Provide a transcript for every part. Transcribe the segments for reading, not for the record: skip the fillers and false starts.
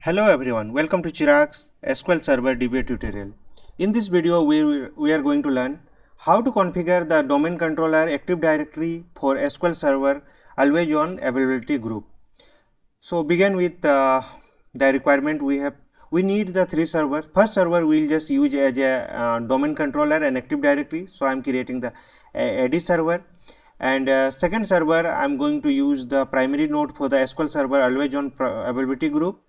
Hello everyone, welcome to Chirag's SQL Server DBA tutorial. In this video, we are going to learn how to configure the domain controller Active Directory for SQL Server always on availability group. So begin with the requirement we have. We need the three servers. First server we will just use as a domain controller and Active Directory. So I am creating the ADServer. And second server I am going to use the primary node for the SQL Server always on availability group.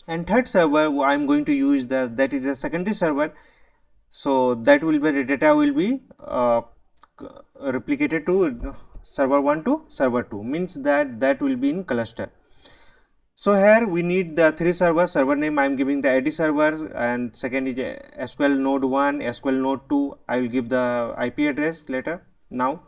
And third server I am going to use that is a secondary server, so that will be the data will be replicated to server 1 to server 2, means that will be in cluster. So here we need the three servers. Server name I am giving the ADServer, and second is SQL node 1, SQL node 2. I will give the IP address later now.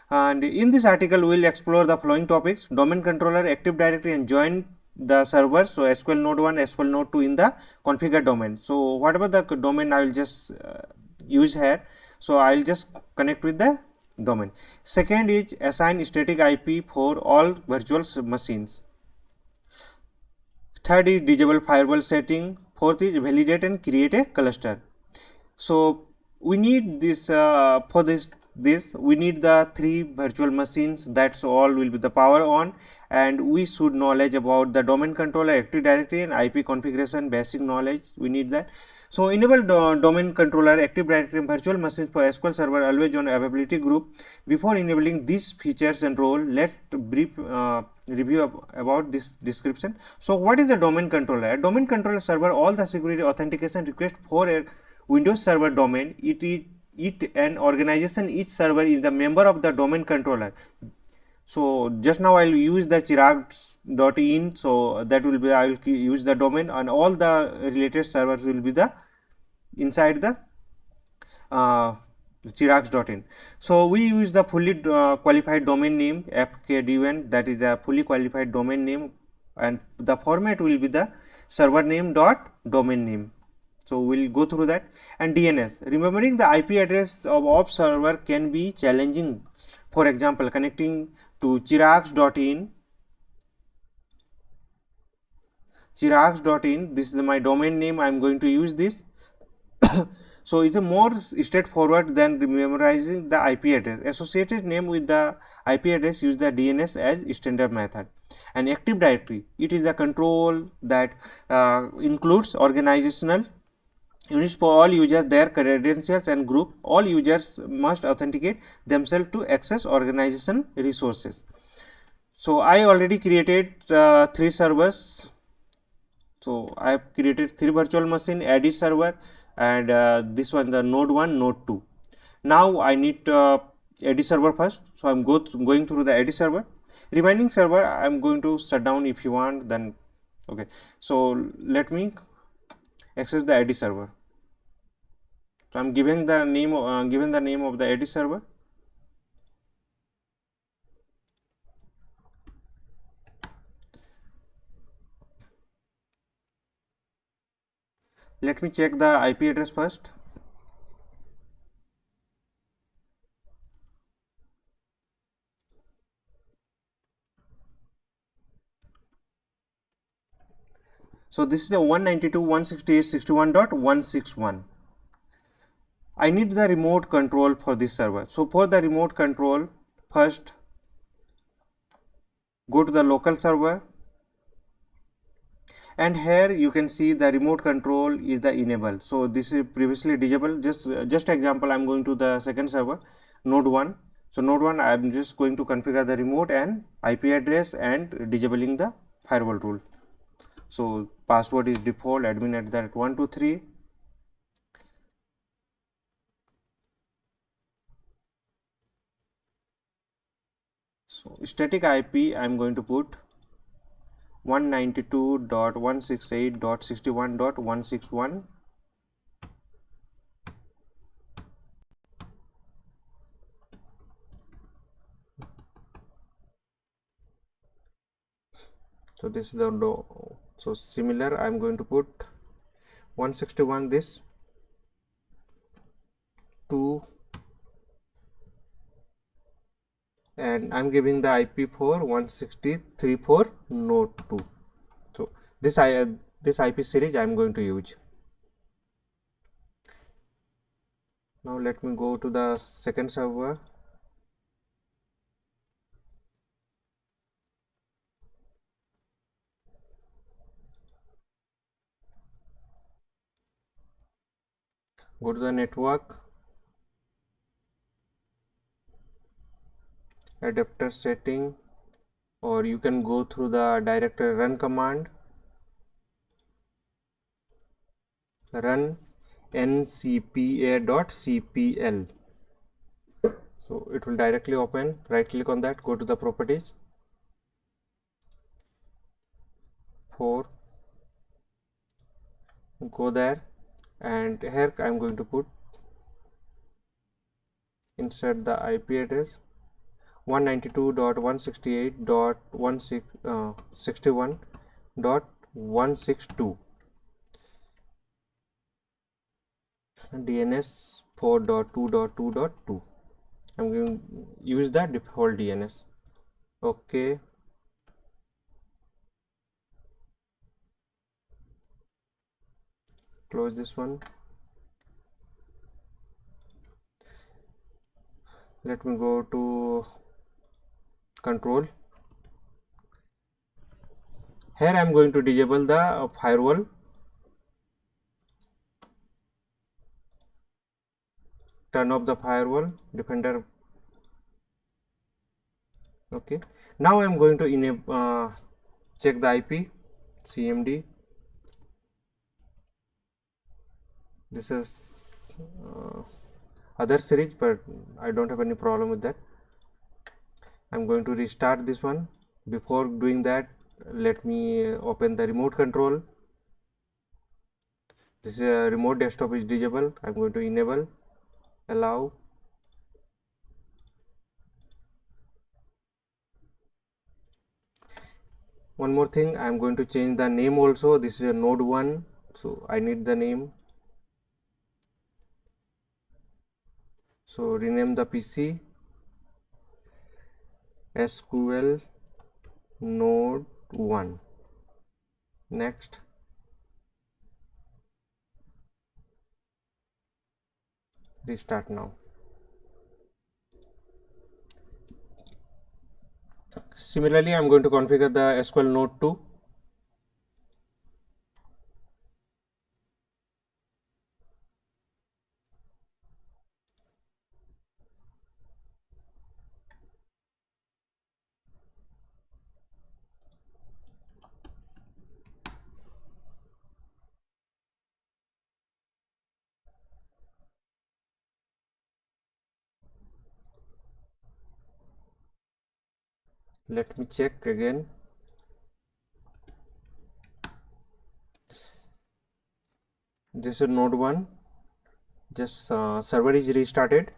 And in this article we will explore the following topics: domain controller, Active Directory, and join the servers. So SQL node 1, SQL node 2 in the configure domain. So whatever the domain I will just use here, so I will just connect with the domain. Second is assign static IP for all virtual machines. Third is disable firewall setting. Fourth is validate and create a cluster. So we need this for this we need the three virtual machines. That's all will be the power on, and we should knowledge about the domain controller, Active Directory, and IP configuration. Basic knowledge we need that. So enable domain controller, Active Directory, and virtual machines for SQL Server always on availability group. Before enabling these features and role, let's brief review about this description. So what is the domain controller? A domain controller server all the security authentication request for a Windows Server domain. It an organization. Each server is the member of the domain controller. So just now I will use the Chirags.in. So that will be I will use the domain, and all the related servers will be the inside the Chirags.in. So we use the fully qualified domain name FKDN, that is a fully qualified domain name, and the format will be the server name dot domain name. So we'll go through that. And DNS, remembering the IP address of server can be challenging. For example, connecting to Chirags.in. Chirags.in, this is my domain name. I am going to use this. So it's a more straightforward than memorizing the IP address. Associated name with the IP address, use the DNS as standard method. And Active Directory, it is a control that includes organizational units for all users, their credentials and group. All users must authenticate themselves to access organization resources. So I already created three servers. So I have created three virtual machine, ADServer, and this one the node 1, node 2. Now I need ADServer first. So I'm going through the ADServer. Remaining server I'm going to shut down. If you want, then okay. So let me access the ADServer. So I'm giving the name given the name of the ADServer. Let me check the IP address first. So this is the 192.168.61.161. I need the remote control for this server. So for the remote control, first go to the local server, and here you can see the remote control is the enable. So this is previously disabled. Just example, I'm going to the second server, node 1. So node 1, I'm just going to configure the remote and IP address and disabling the firewall rule. So password is default admin at that 123. So static IP I'm going to put 192.168.61.161. So this is the so similar I'm going to put 161 this 2, and I'm giving the IP for 163 for node 2. So this this IP series I am going to use. Now let me go to the second server. Go to the network, adapter setting, or you can go through the directory run command, run ncpa.cpl. So it will directly open. Right click on that, go to the properties, 4, go there, and here I am going to put, insert the IP address 192.168.161.162 DNS 4.2.2.2. I'm going to use the default DNS. Okay, close this one. Let me go to control. Here I am going to disable the firewall. Turn off the firewall, defender. Okay, now I am going to enable check the IP CMD. This is other series, but I don't have any problem with that. I'm going to restart this one. Before doing that, let me open the remote control. This remote desktop is disabled. I'm going to enable, allow. One more thing, I'm going to change the name also. This is a node 1, so I need the name. So rename the PC SQL node 1. Next. Restart now. Similarly, I'm going to configure the SQL node 2. Let me check again. This is node 1. Just server is restarted.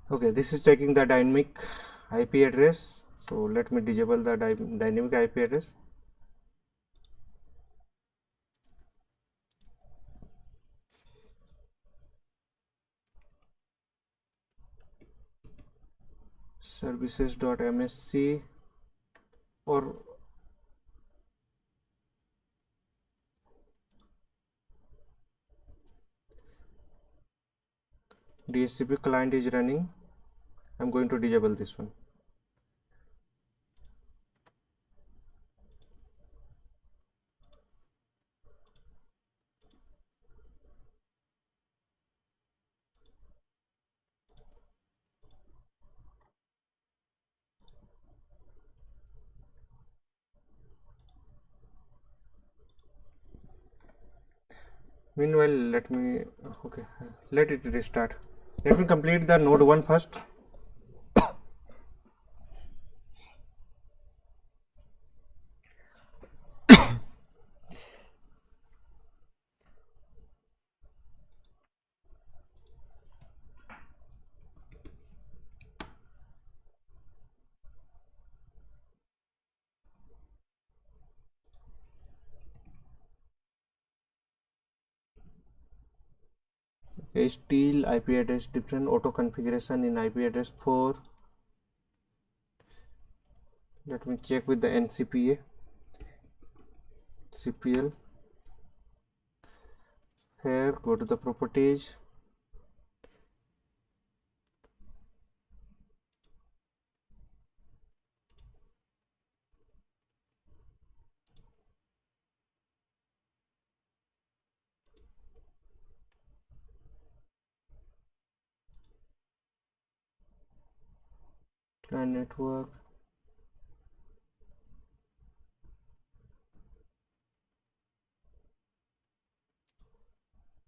Okay, this is taking the dynamic IP address. So let me disable the dynamic IP address. Services.msc or DHCP client is running. I'm going to disable this one. Meanwhile, let it restart. Let me complete the node 1 first. still IP address different auto configuration in IP address 4. Let me check with the NCPA CPL. Here go to the properties, client network,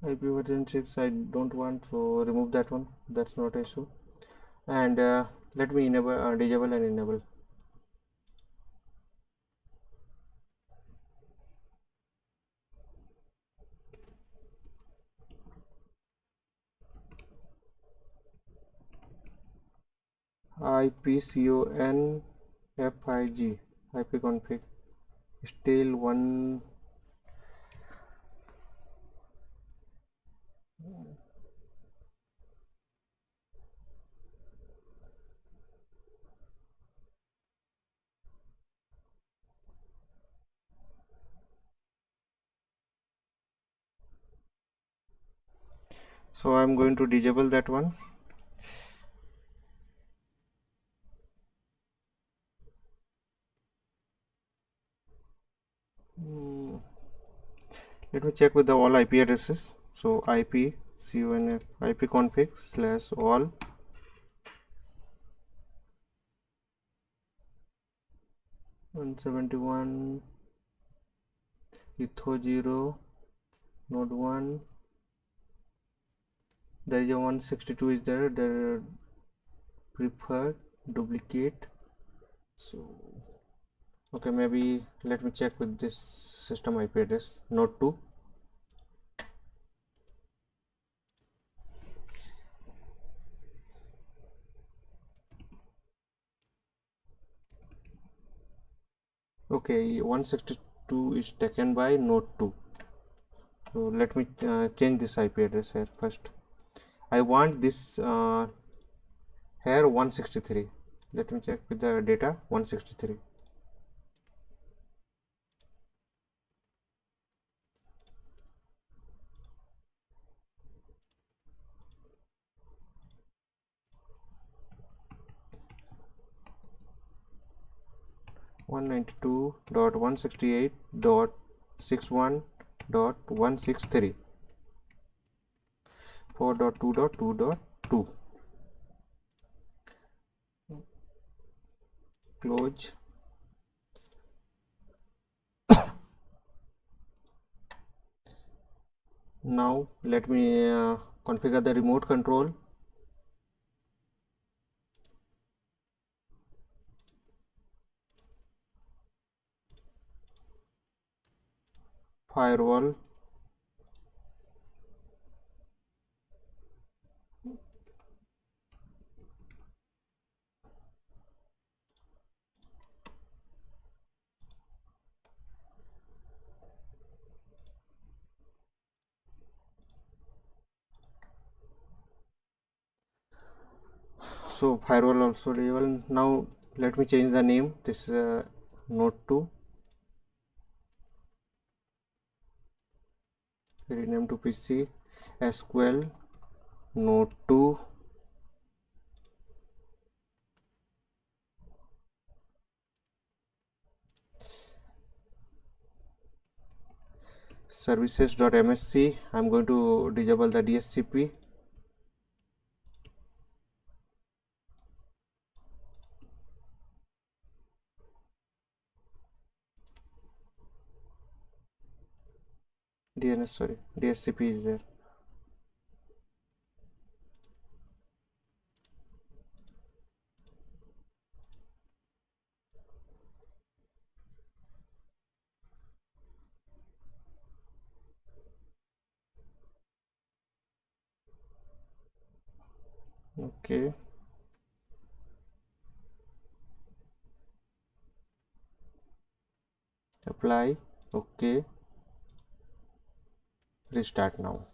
IP version 6 I don't want, so remove that one, that's not an issue. And let me enable disable and enable. IPCONFIG IP config still one. So I'm going to disable that one. Let me check with the all IP addresses. So IP conf IP config slash all 171 etho 0 node 1. There is a 162 is there, the preferred duplicate. So okay, maybe let me check with this system IP address node 2. Okay, 162 is taken by node 2. So let me change this IP address here first. I want this here 163. Let me check with the data 163. One 192.168.61.163 4.2.2.2 close. Now let me configure the remote control. Firewall, so firewall also label. Now let me change the name. This node 2, rename to PC SQL node 2 services.msc. I'm going to disable the DSCP. DSCP is there. Okay, apply. Okay, restart now.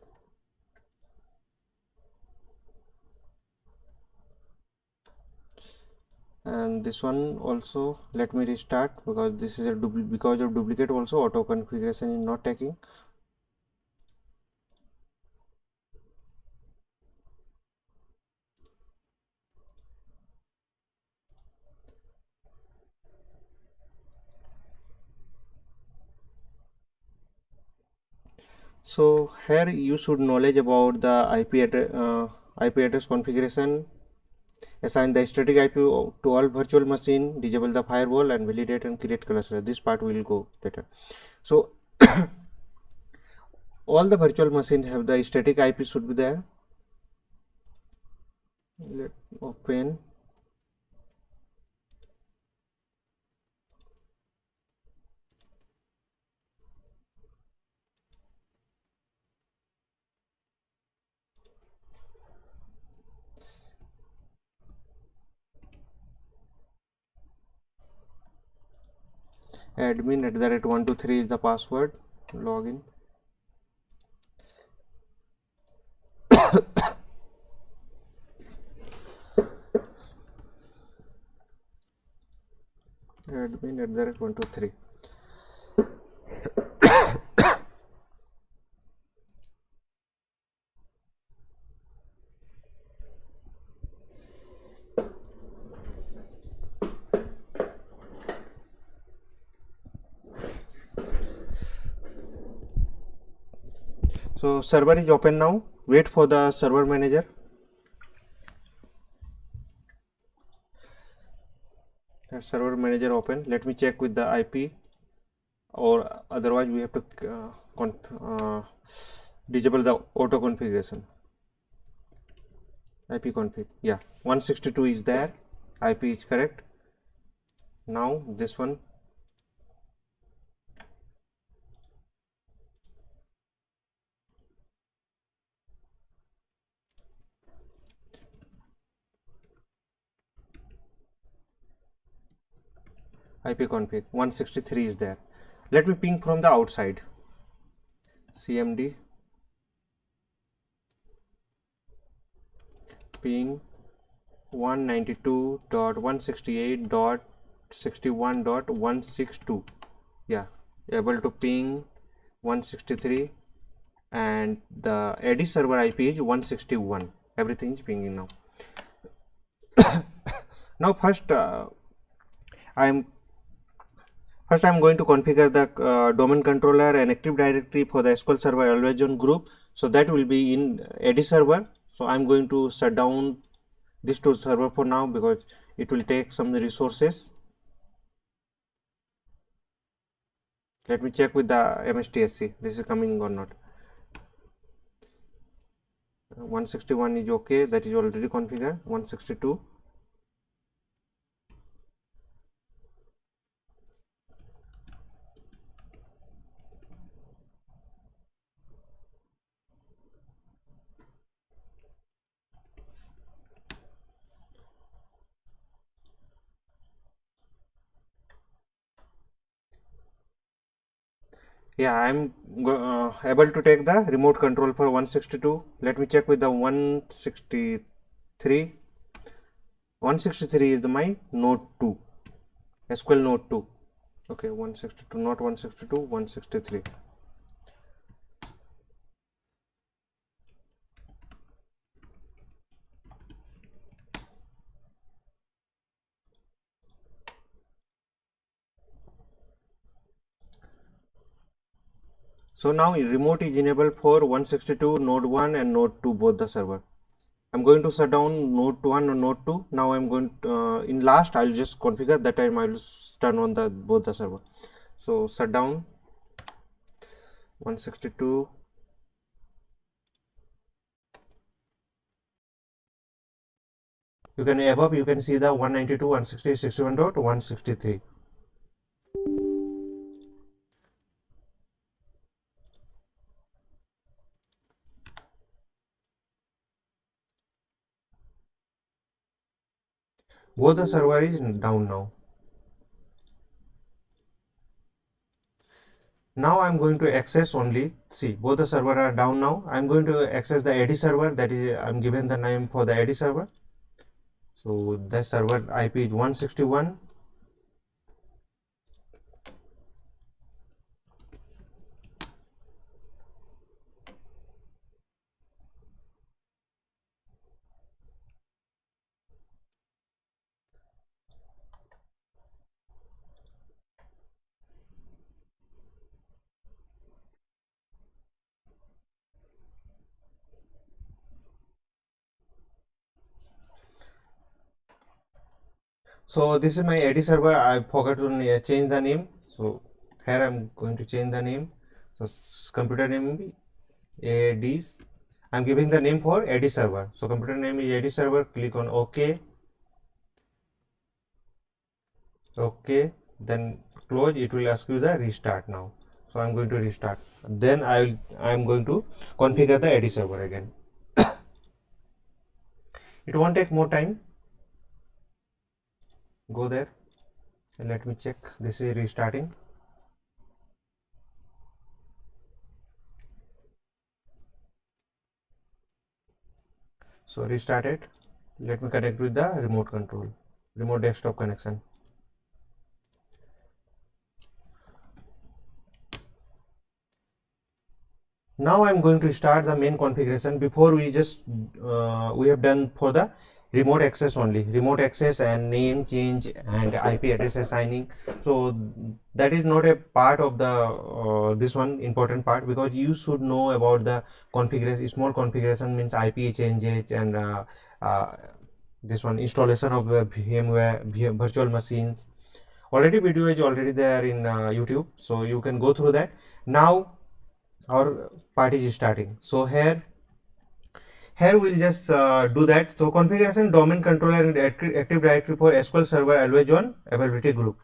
and this one also let me restart, because this is a because of duplicate also auto configuration is not taking. So here you should knowledge about the IP address configuration. Assign the static IP to all virtual machine, disable the firewall, and validate and create cluster. This part will go later. So all the virtual machines have the static IP should be there. Let open. Admin @123 is the password. Login. Admin @123. So server is open now. Wait for the server manager. Server manager open. Let me check with the IP, or otherwise we have to disable the auto configuration. IP config. Yeah, 162 is there. IP is correct. Now this one. IP config 163 is there. Let me ping from the outside. CMD ping 192.168.61.162. Yeah, able to ping 163, and the ADServer IP is 161. Everything is pinging now. Now first I'm going to configure the domain controller and Active Directory for the SQL Server always on group. So that will be in ADServer. So I'm going to shut down this to server for now, because it will take some resources. Let me check with the MSTSC. This is coming or not. 161 is okay. That is already configured. 162. Yeah, I'm able to take the remote control for 162. Let me check with the 163. 163 is my node 2, SQL node 2. Okay, 162, not 162, 163. So now remote is enabled for 162, node 1 and node 2, both the server. I'm going to shut down node 1 and node 2. Now I'm going to, in last I'll just configure, that time I'll turn on the both the server. So shut down 162. You can above, you can see the 192, 160, 61.163. Both the server is down now. Now I'm going to access only, see, both the server are down now. I'm going to access the ADServer, that is I'm given the name for the ADServer. So the server IP is 161. So this is my ADServer. I forgot to change the name. So here I'm going to change the name. So computer name AD. I'm giving the name for ADServer. So computer name is ADServer. Click on OK. OK. Then close. It will ask you the restart now. So I'm going to restart. Then I'm going to configure the ADServer again. It won't take more time. Go there and let me check. This is restarting. So restart it. Let me connect with the remote control, remote desktop connection. Now I'm going to start the main configuration. Before we just we have done for the remote access only, remote access and name change and IP address assigning. So that is not a part of the this one important part, because you should know about the configuration. Small configuration means IP changes and this one installation of VMware virtual machines. Already video is already there in YouTube, so you can go through that. Now our part is starting. So here we'll just do that. So configuration domain controller and active directory for SQL server always on availability group.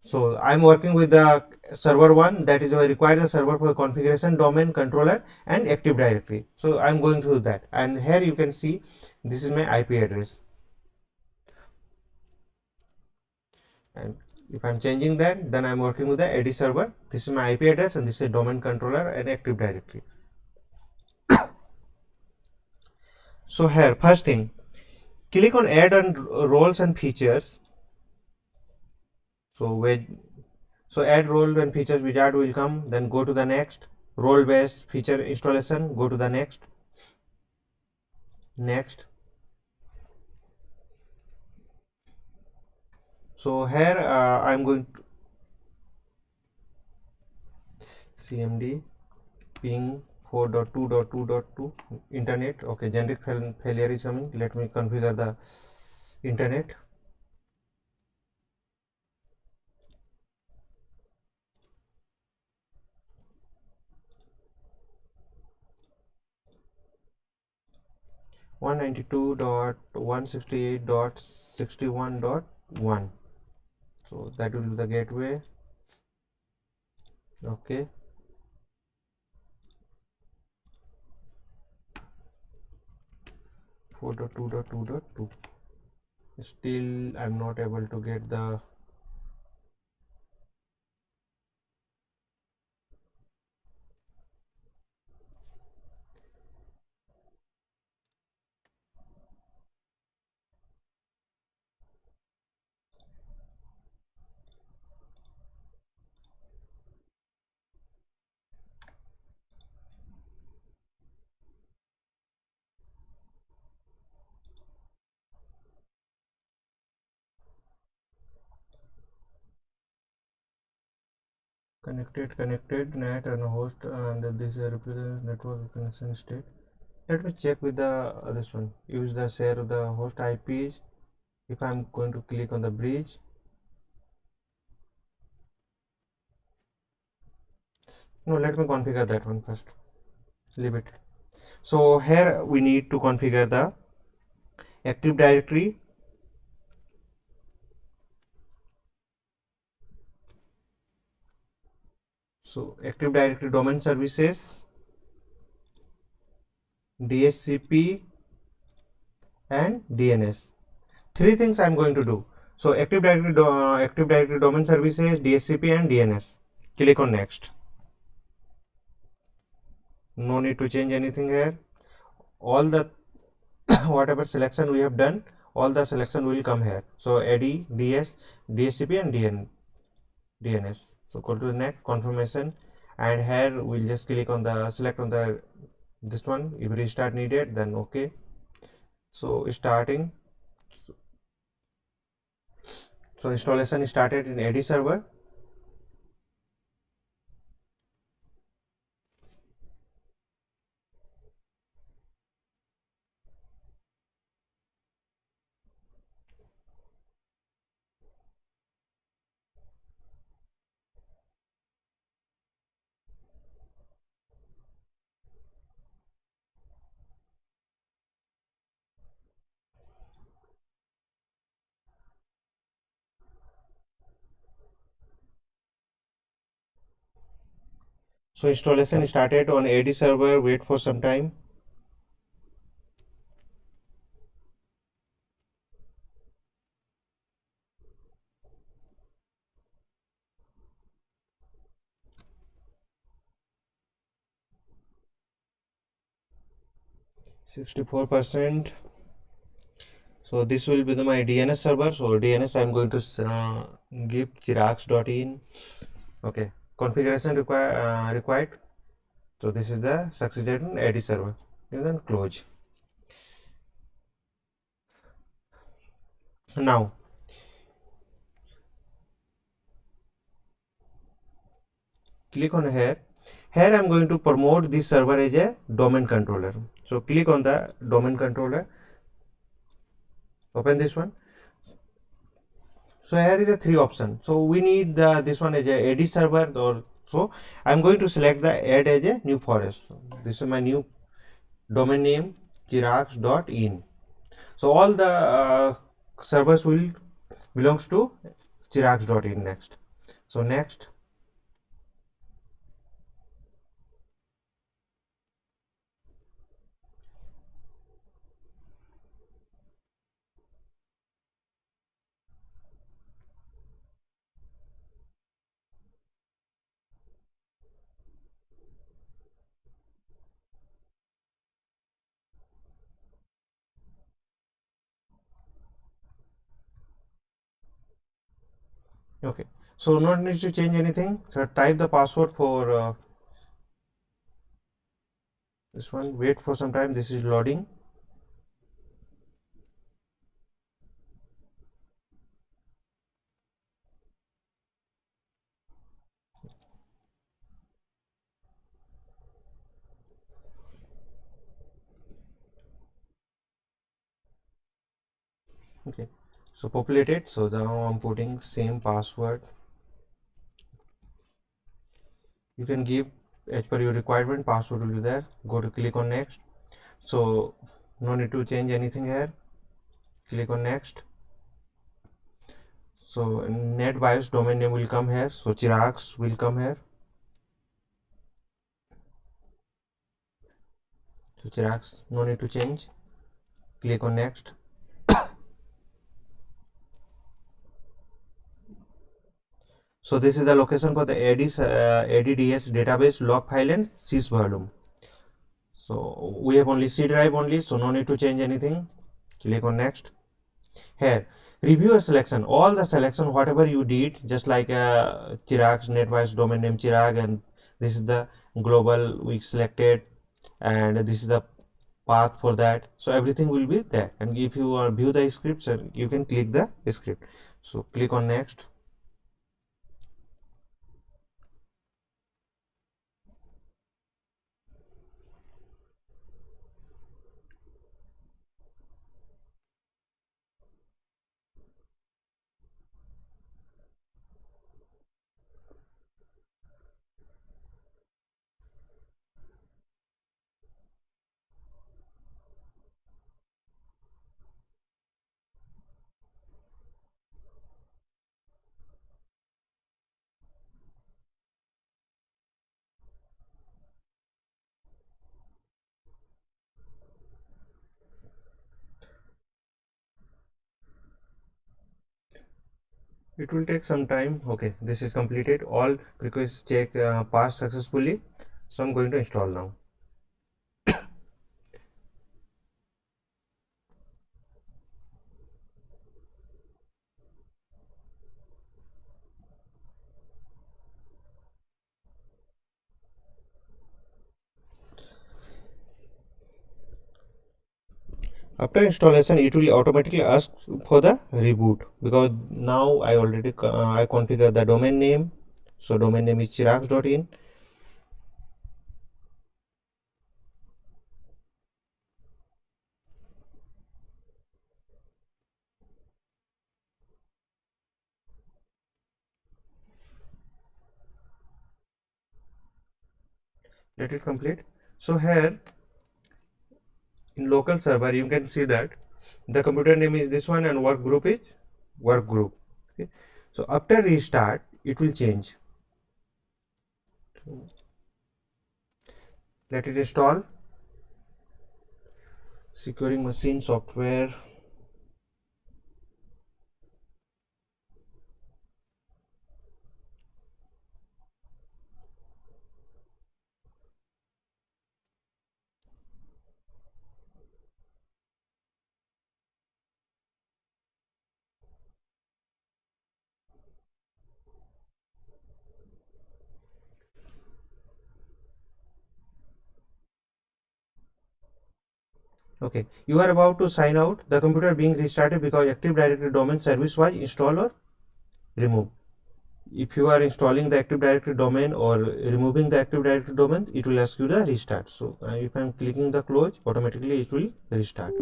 So I'm working with the server one, that is I require the server for configuration domain controller and active directory. So I'm going through that, and here you can see this is my IP address, and if I'm changing that, then I'm working with the ADServer. This is my IP address and this is domain controller and active directory. So here first thing, click on add on roles and features. So add role and features wizard will come, then go to the next. Role based feature installation, go to the next. So here I'm going to cmd ping 4.2.2.2 internet. Okay, generic failure is coming. Let me configure the internet. One 192.168.61.1. So that will be the gateway. Okay. Four dot two dot two dot two. Still I'm not able to get the connected net and host, and this is a replica network connection state. Let me check with the this one. Use the share of the host IPs. If I'm going to click on the bridge, no, let me configure that one first. Leave it. So here we need to configure the active directory. So active directory domain services, DHCP and DNS. Three things I'm going to do. So active directory domain services, DHCP and DNS. Click on next. No need to change anything here. All the whatever selection we have done, all the selection will come here. So AD, DS, DSCP and DNS. So go to the next confirmation, and here we'll just click on the select on the this one. If restart needed, then okay. So starting, so installation started in ADServer. So installation started on ADServer. Wait for some time. %. So this will be my DNS server. So DNS I'm going to give chirags.in. Okay, configuration required. So this is the succeeded in ADServer. You can close. Now click on here. Here I'm going to promote this server as a domain controller. So click on the domain controller. Open this one. So here is a three option. So we need the this one as a ADServer, or so I'm going to select the add as a new forest. So this is my new domain name, chirags.in. So all the servers will belongs to chirags.in next. So next. Okay, so not need to change anything. So type the password for this one. Wait for some time. This is loading. Okay, so populated. So now I'm putting same password. You can give as per your requirement. Password will be there. Go to click on next. So no need to change anything here. Click on next. So NetBIOS domain name will come here. So Chirags will come here. So Chirags, no need to change. Click on next. So this is the location for the ADDS database log file and sys volume. So we have only C drive only, so no need to change anything. Click on next. Here, review a selection. All the selection, whatever you did, just like Chirag's NetBIOS domain name Chirag, and this is the global we selected, and this is the path for that. So everything will be there. And if you view the scripts, you can click the script. So click on next. It will take some time. Okay, this is completed. All requests check passed successfully. So I'm going to install now. After installation, it will automatically ask for the reboot, because now I already I configure the domain name. So domain name is chirags.in. Let it complete. So here in local server, you can see that the computer name is this one and work group is work group. Okay. So after restart, it will change. Let it install. Securing machine software. Okay, you are about to sign out. The computer being restarted because Active Directory domain service was installed or removed. If you are installing the Active Directory domain or removing the Active Directory domain, it will ask you the restart. So if I am clicking the close, automatically it will restart.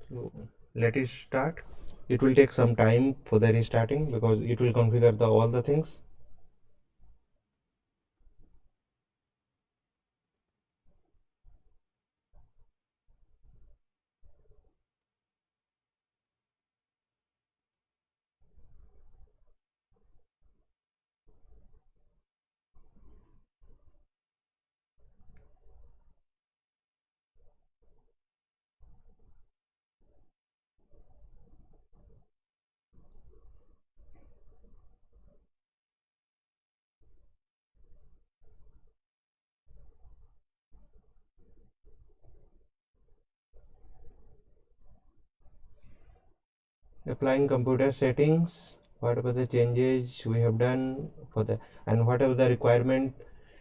So let it start. It will take some time for the restarting because it will configure all the things. Applying computer settings, whatever the changes we have done for the, and whatever the requirement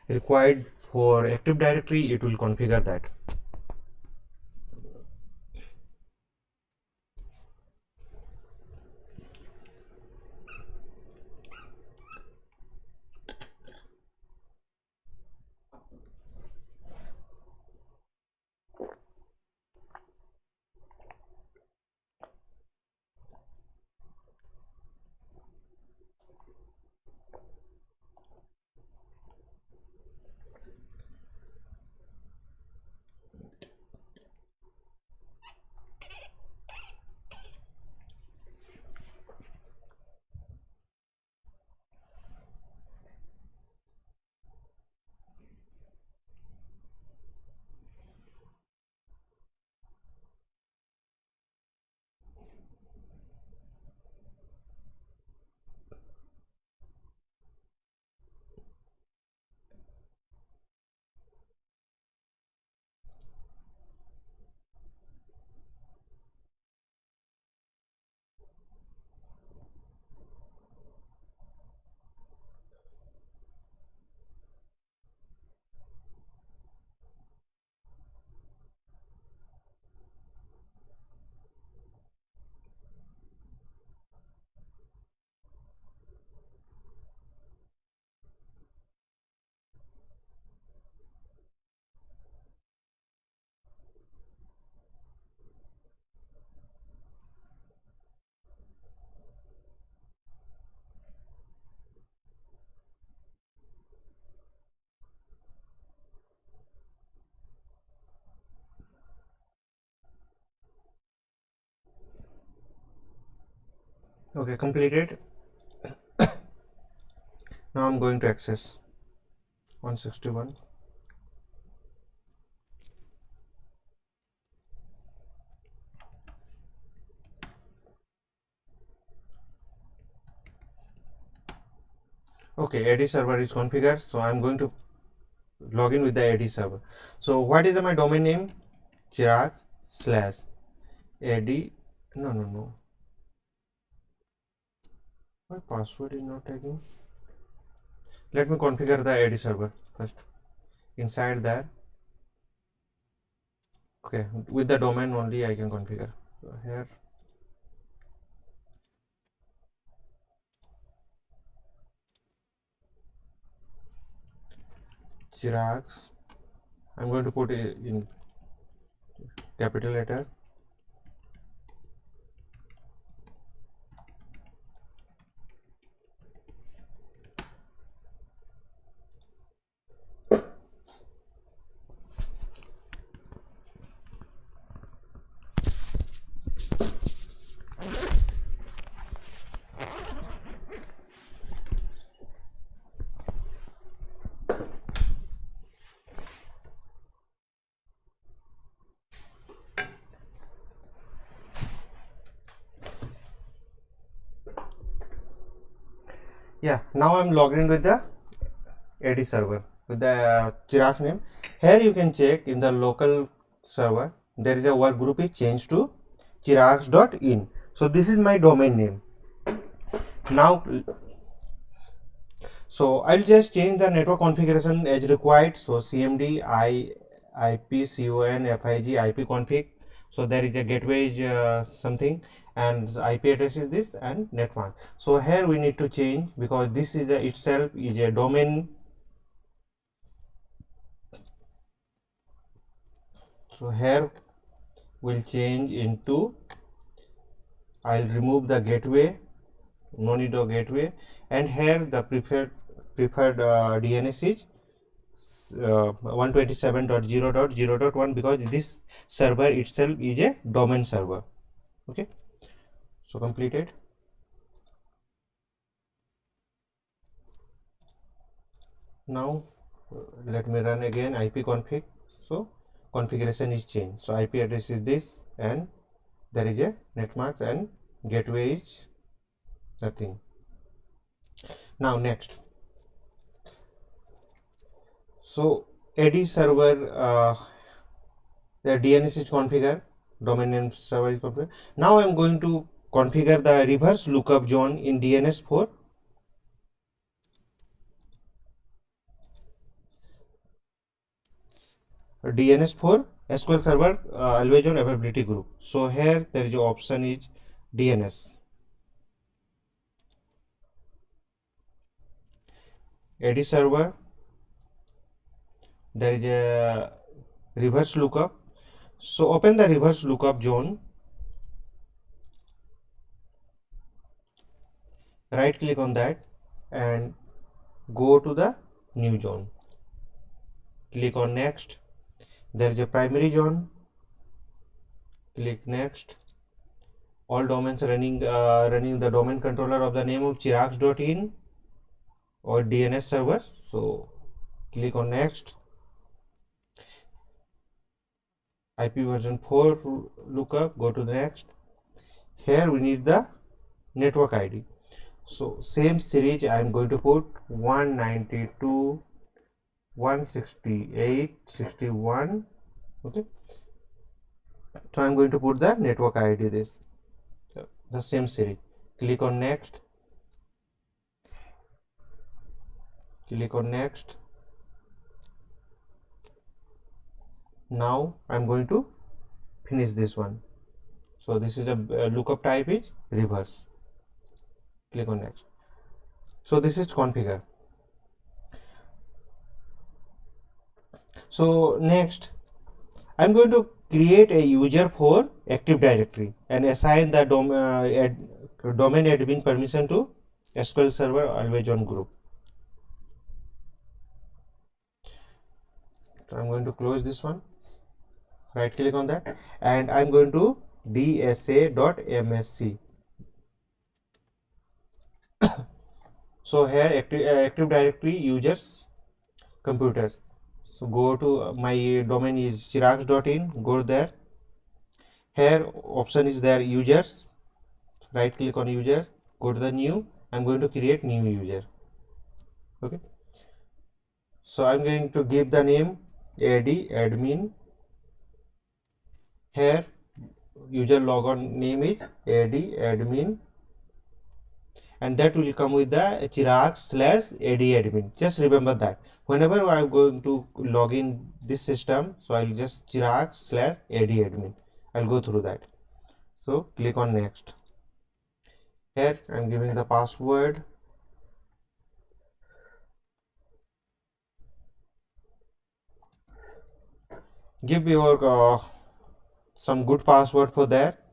required for Active Directory, it will configure that. Okay, completed. Now I'm going to access 161. Okay, ADServer is configured, so I'm going to log in with the ADServer. So what is my domain name? Chirag slash AD. No. My password is not tagging. Let me configure the ADServer first. Inside that, Okay, with the domain only I can configure. So here Chirags, I'm going to put it in capital letter. Yeah, now I'm logged in with the ADServer with the Chirag name. Here you can check in the local server there is a work group is changed to chirags.in. So this is my domain name. Now so I'll just change the network configuration as required. So cmd IP con fig IP config. So there is a gateway is something, and IP address is this, and network. So here we need to change because this is the itself is a domain. So here we'll change into, I'll remove the gateway, no need of gateway, and here the preferred DNS is 127.0.0.1 because this server itself is a domain server. Okay, so completed. Now let me run again IP config. So configuration is changed. So IP address is this, and there is a netmark, and gateway is nothing. Now next, so ADServer the DNS is configured, domain name server is configured. Now I am going to configure the reverse lookup zone in DNS for SQL Server always on availability group. So here there is a option is DNS ADServer. There is a reverse lookup. So open the reverse lookup zone. Right click on that and go to the new zone. Click on next. There is a primary zone. Click next. All domains running the domain controller of the name of chirags.in or DNS server. So click on next. IP version 4 lookup, go to the next. Here we need the network ID. So same series I am going to put 192.168.61. Okay, so I am going to put the network ID this, the same series. Click on next. Click on next. Now I am going to finish this one. So this is a lookup type is reverse. Click on next. So this is configure. So next I'm going to create a user for Active Directory and assign the domain admin permission to SQL Server always on group. So I'm going to close this one. Right click on that and I'm going to dsa.msc. So here Active Directory users computers. So go to my domain is chirags.in. Go there. Here option is there users. Right click on users. Go to the new. I'm going to create new user. Okay. So I'm going to give the name admin. Here user logon name is admin and that will come with the Chirag/ADadmin. Just remember that whenever I'm going to log in this system, so I'll just Chirag/ADadmin. I'll go through that. So click on next. Here I'm giving the password. Give your some good password for that.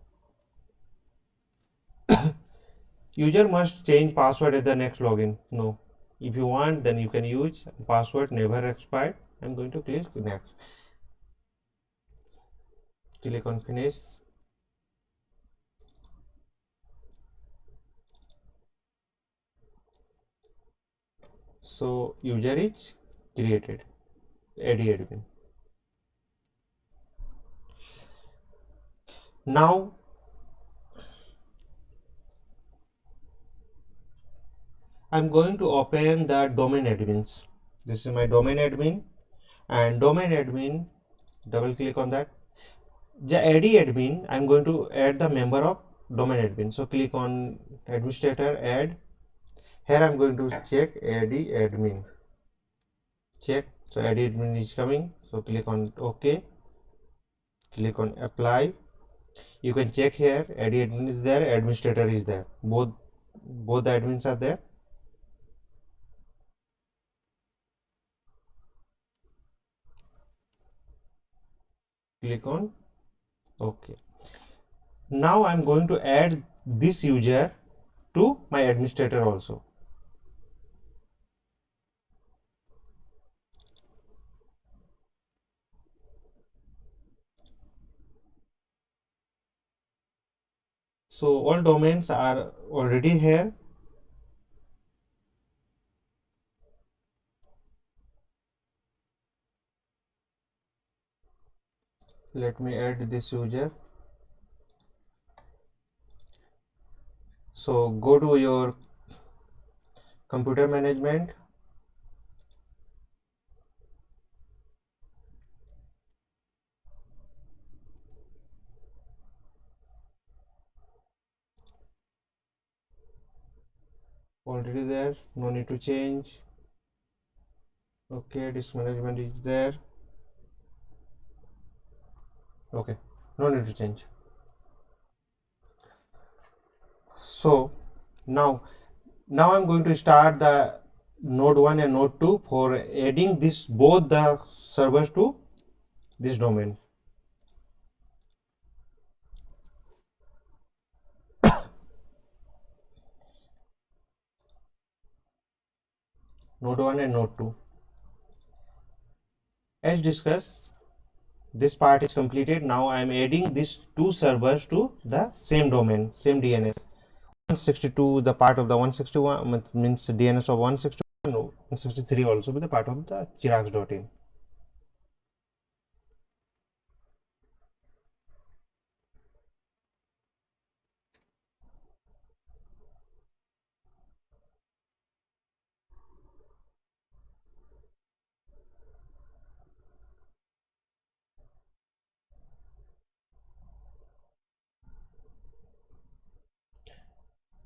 User must change password at the next login. No. If you want, then you can use password never expired. I'm going to click next. Click on finish. So user is created. ADadmin. Now I'm going to open the domain admins. This is my domain admin, and domain admin, double click on that. The ADadmin, I'm going to add the member of domain admin. So click on administrator, add. Here I'm going to check ADadmin. Check. So ADadmin is coming. So click on OK. Click on apply. You can check here. ADadmin is there. Administrator is there. Both the admins are there. Click on OK. Now I'm going to add this user to my administrator also. So all domains are already here. Let me add this user. So go to your computer management. Already there, no need to change. Okay, disk management is there. Okay, no need to change. So now I'm going to start the node 1 and node 2 for adding this both the servers to this domain. Node 1 and node 2. As discussed, this part is completed. Now I am adding these two servers to the same domain, same DNS. 162, the part of the 161 means DNS of 161, 163 also be the part of the Chirags.in.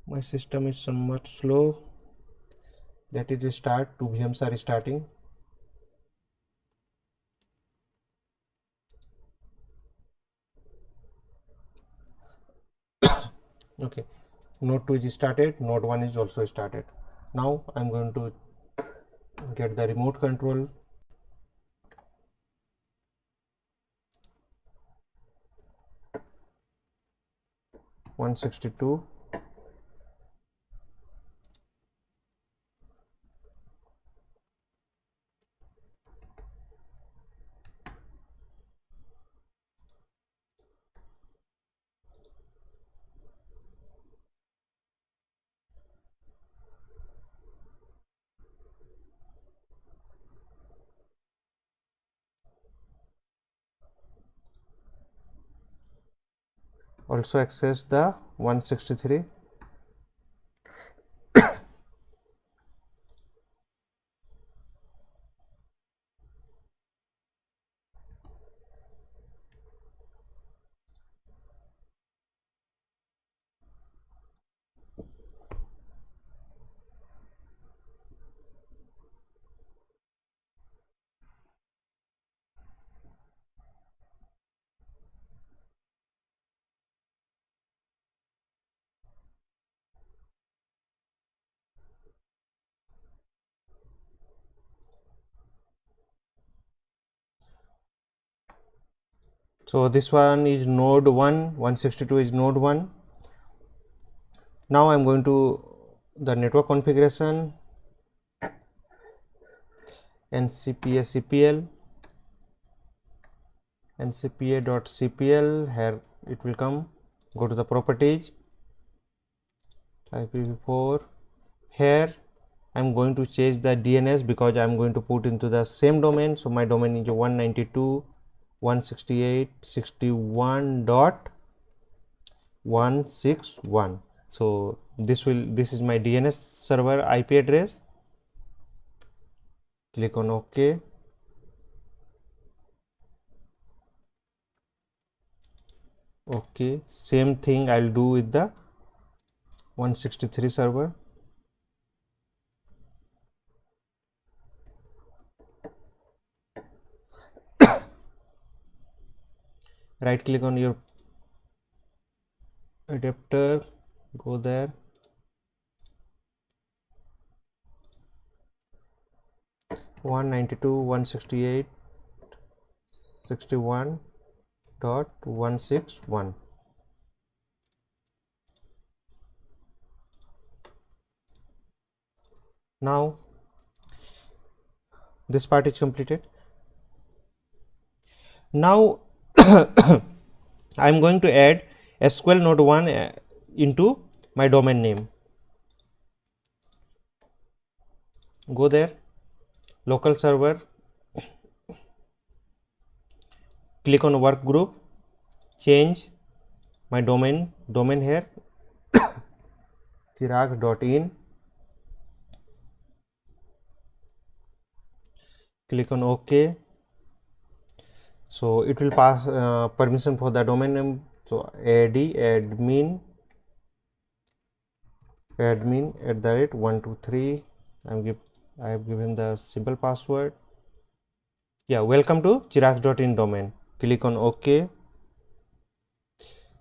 My system is somewhat slow. Let it start. Two VMs are starting. Okay, node 2 is started, node 1 is also started. Now I'm going to get the remote control. One 62. Also access the 163. So this one is node 1, 162 is node 1. Now I'm going to the network configuration, ncpa.cpl, ncpa.cpl, here it will come. Go to the properties, IPv4. Here I'm going to change the DNS because I'm going to put into the same domain. So my domain is 192.168.61.161. So this is my DNS server IP address. Click on OK. Okay, same thing I'll do with the 163 server. Right click on your adapter, go there, one 192.168.61.161. Now this part is completed. Now I'm going to add SQL node 1 into my domain name. Go there, local server, click on work group, change my domain here chirags.in, click on OK. So it will pass permission for the domain name. So admin @123. I have given the simple password. Yeah, welcome to chirags.in domain. Click on OK.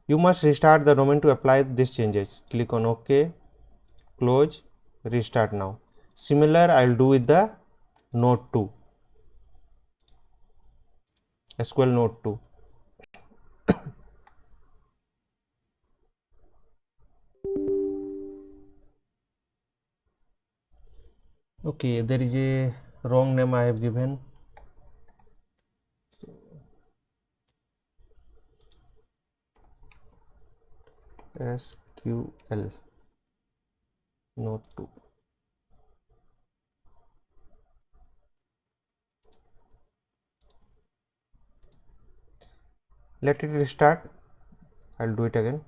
You must restart the domain to apply these changes. Click on OK, close, restart now. Similar I will do with the node 2, SQL node 2. Okay, there is a wrong name I have given. SQL node 2. Let it restart. I'll do it again.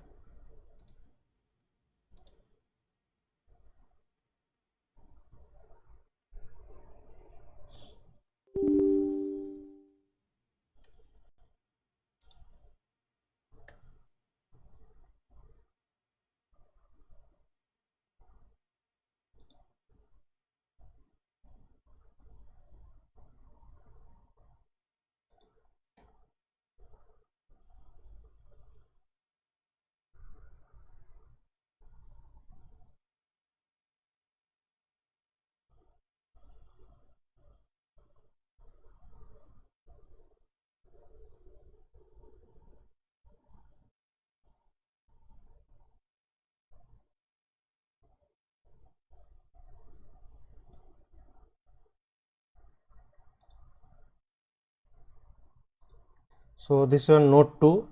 So this one node 2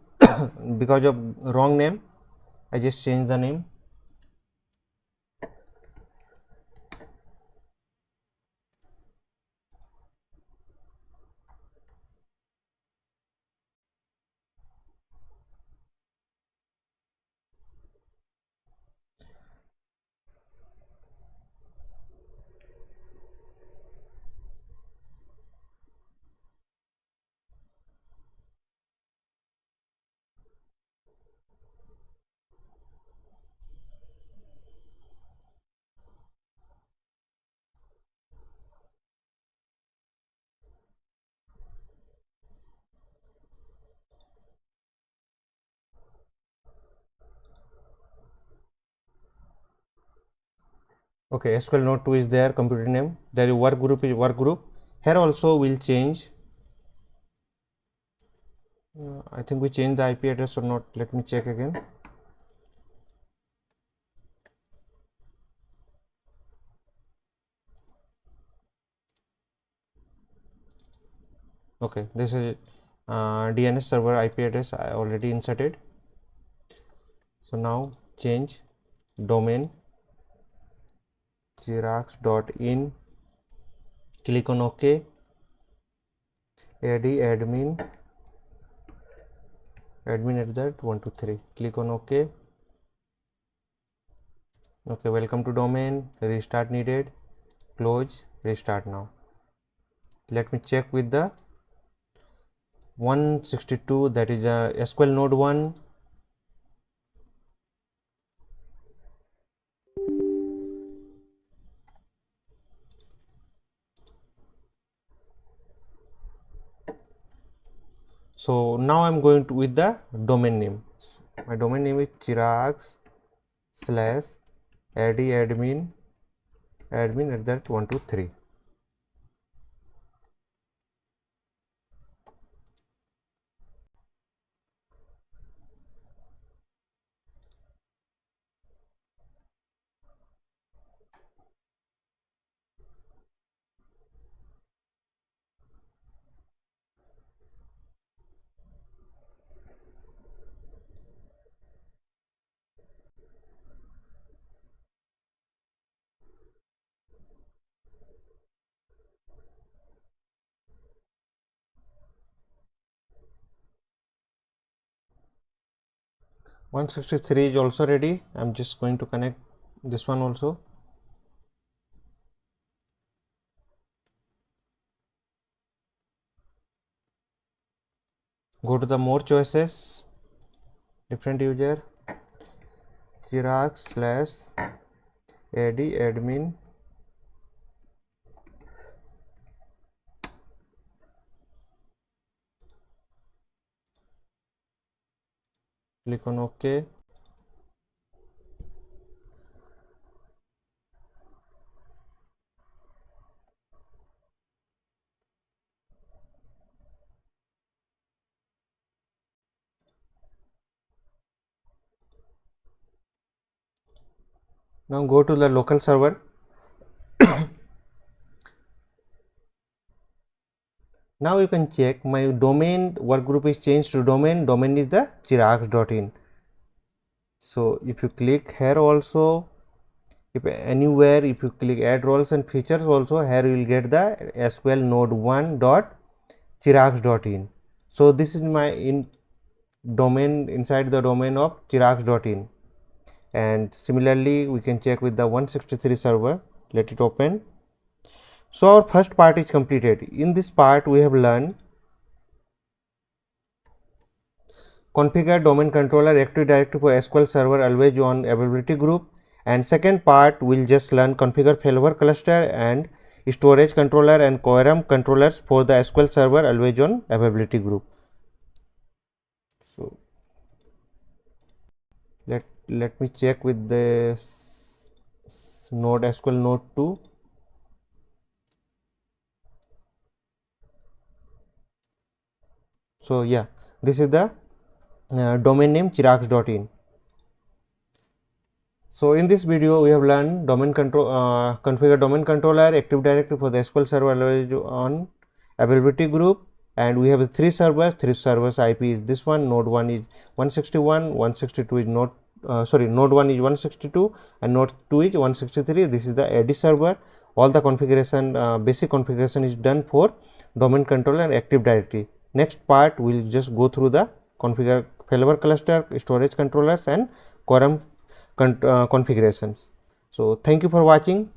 because of wrong name I just changed the name. Okay, SQL node 2 is there, computer name. There is work group is work group. Here also we'll change I think we changed the IP address or not. Let me check again. Okay, this is DNS server IP address I already inserted. So now change domain chirags.in, click on OK, admin at that 123, click on OK. Okay, welcome to domain, restart needed, close, restart now. Let me check with the 162, that is a SQL node 1. So now I'm going to with the domain name. My domain name is Chirags / admin at that 123. .163 is also ready. I'm just going to connect this one also. Go to the more choices, different user, Chirags / admin, click on OK. Now go to the local server. Now you can check my domain work group is changed to domain. Domain is the chirags.in. So if you click here also, if anywhere, if you click add roles and features also, here you will get the SQL node 1 dot chirags.in. So this is my domain inside the domain of chirags.in. And similarly we can check with the 163 server. Let it open. So our first part is completed. In this part we have learned configure domain controller active directory for SQL server always on availability group, and second part will just learn configure failover cluster and storage controller and quorum controllers for the SQL server always on availability group. So let me check with the node SQL node 2. So yeah, this is the domain name chirags.in. So in this video we have learned domain control, configure domain controller active directory for the SQL server on availability group, and we have three servers IP is this one, node 1 is 161, 162 is node node 1 is 162 and node 2 is 163. This is the ADServer. All the configuration, basic configuration is done for domain controller and active directory. Next part we will just go through the configure failover cluster, storage controllers and quorum configurations. So thank you for watching.